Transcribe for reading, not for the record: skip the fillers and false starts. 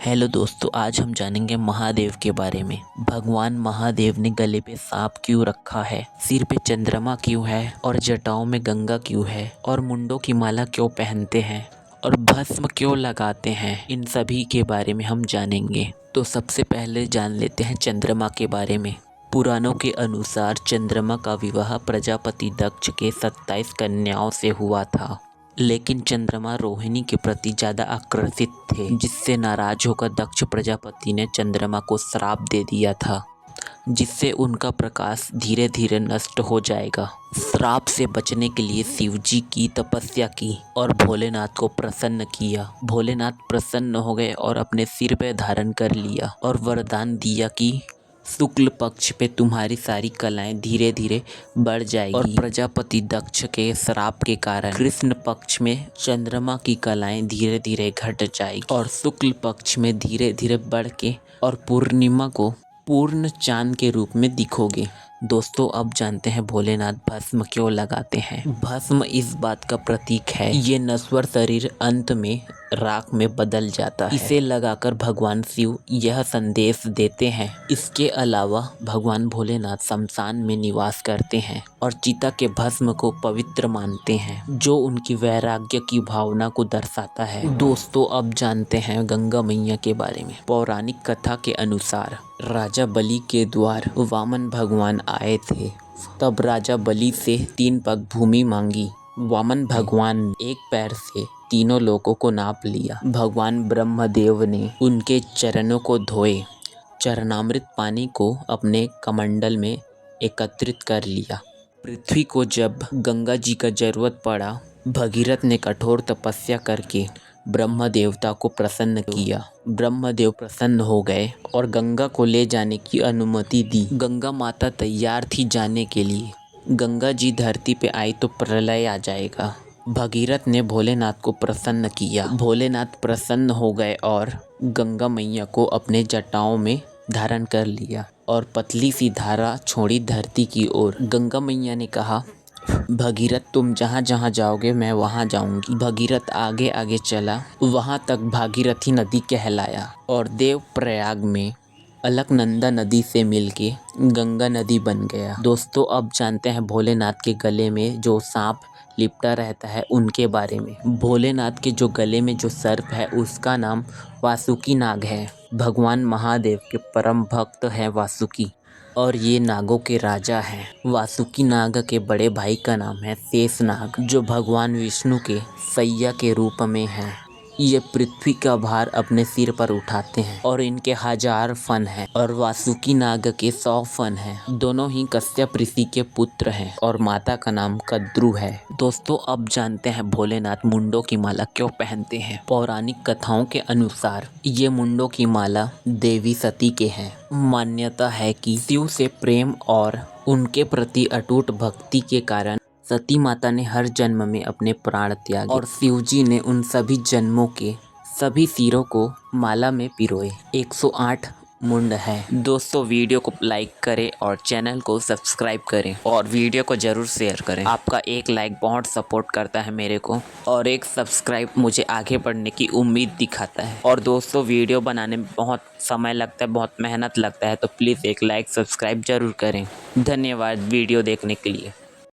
Hello दोस्तों, आज हम जानेंगे महादेव के बारे में। भगवान महादेव ने गले पे सांप क्यों रखा है, सिर पे चंद्रमा क्यों है और जटाओं में गंगा क्यों है और मुंडों की माला क्यों पहनते हैं और भस्म क्यों लगाते हैं, इन सभी के बारे में हम जानेंगे। तो सबसे पहले जान लेते हैं चंद्रमा के बारे में। पुराणों के अनुसार चंद्रमा का विवाह प्रजापति दक्ष के 27 कन्याओं से हुआ था, लेकिन चंद्रमा रोहिणी के प्रति ज़्यादा आकर्षित थे, जिससे नाराज होकर दक्ष प्रजापति ने चंद्रमा को श्राप दे दिया था, जिससे उनका प्रकाश धीरे धीरे नष्ट हो जाएगा। श्राप से बचने के लिए शिव जी की तपस्या की और भोलेनाथ को प्रसन्न किया। भोलेनाथ प्रसन्न हो गए और अपने सिर पर धारण कर लिया और वरदान दिया कि शुक्ल पक्ष पे तुम्हारी सारी कलाएं धीरे धीरे बढ़ जाएगी। और प्रजापति दक्ष के श्राप के कारण कृष्ण पक्ष में चंद्रमा की कलाएं धीरे धीरे घट जाएगी और शुक्ल पक्ष में धीरे धीरे बढ़ के और पूर्णिमा को पूर्ण चांद के रूप में दिखोगे। दोस्तों, अब जानते हैं भोलेनाथ भस्म क्यों लगाते हैं। भस्म इस बात का प्रतीक है, ये नश्वर शरीर अंत में राख में बदल जाता है। इसे लगाकर भगवान शिव यह संदेश देते हैं। इसके अलावा भगवान भोलेनाथ शमशान में निवास करते हैं और चिता के भस्म को पवित्र मानते हैं, जो उनकी वैराग्य की भावना को दर्शाता है। दोस्तों, अब जानते हैं गंगा मैया के बारे में। पौराणिक कथा के अनुसार राजा बलि के द्वार वामन भगवान आए थे। तब राजा बलि से 3 पग भूमि मांगी। वामन भगवान एक पैर से तीनों लोगों को नाप लिया। भगवान ब्रह्मदेव ने उनके चरणों को धोए, चरणामृत पानी को अपने कमंडल में एकत्रित कर लिया। पृथ्वी को जब गंगा जी का जरूरत पड़ा, भगीरथ ने कठोर तपस्या करके ब्रह्म देवता को प्रसन्न किया। ब्रह्मदेव प्रसन्न हो गए और गंगा को ले जाने की अनुमति दी। गंगा माता तैयार थी जाने के लिए। गंगा जी धरती पे आई तो प्रलय आ जाएगा। भगीरथ ने भोलेनाथ को प्रसन्न किया। भोलेनाथ प्रसन्न हो गए और गंगा मैया को अपने जटाओं में धारण कर लिया और पतली सी धारा छोड़ी धरती की ओर। गंगा मैया ने कहा, भगीरथ तुम जहाँ जहाँ जाओगे मैं वहाँ जाऊंगी। भगीरथ आगे आगे चला, वहाँ तक भागीरथी नदी कहलाया और देवप्रयाग में अलकनंदा नदी से मिलके गंगा नदी बन गया। दोस्तों, अब जानते हैं भोलेनाथ के गले में जो सांप लिपटा रहता है उनके बारे में। भोलेनाथ के जो गले में जो सर्प है उसका नाम वासुकी नाग है। भगवान महादेव के परम भक्त है वासुकी और ये नागों के राजा हैं। वासुकी नाग के बड़े भाई का नाम है शेषनाग, जो भगवान विष्णु के सैया के रूप में है। ये पृथ्वी का भार अपने सिर पर उठाते हैं और इनके 1000 फन हैं और वासुकी नाग के 100 फन हैं। दोनों ही कश्यप ऋषि के पुत्र हैं और माता का नाम कद्रू है। दोस्तों, अब जानते हैं भोलेनाथ मुंडों की माला क्यों पहनते हैं। पौराणिक कथाओं के अनुसार ये मुंडों की माला देवी सती के हैं। मान्यता है कि शिव से प्रेम और उनके प्रति अटूट भक्ति के कारण सती माता ने हर जन्म में अपने प्राण त्यागे और शिवजी ने उन सभी जन्मों के सभी सिरों को माला में पिरोए। 108 मुंड है। दोस्तों, वीडियो को लाइक करें और चैनल को सब्सक्राइब करें और वीडियो को ज़रूर शेयर करें। आपका एक लाइक बहुत सपोर्ट करता है मेरे को और एक सब्सक्राइब मुझे आगे बढ़ने की उम्मीद दिखाता है। और दोस्तों, वीडियो बनाने में बहुत समय लगता है, बहुत मेहनत लगता है, तो प्लीज़ एक लाइक सब्सक्राइब ज़रूर करें। धन्यवाद वीडियो देखने के लिए।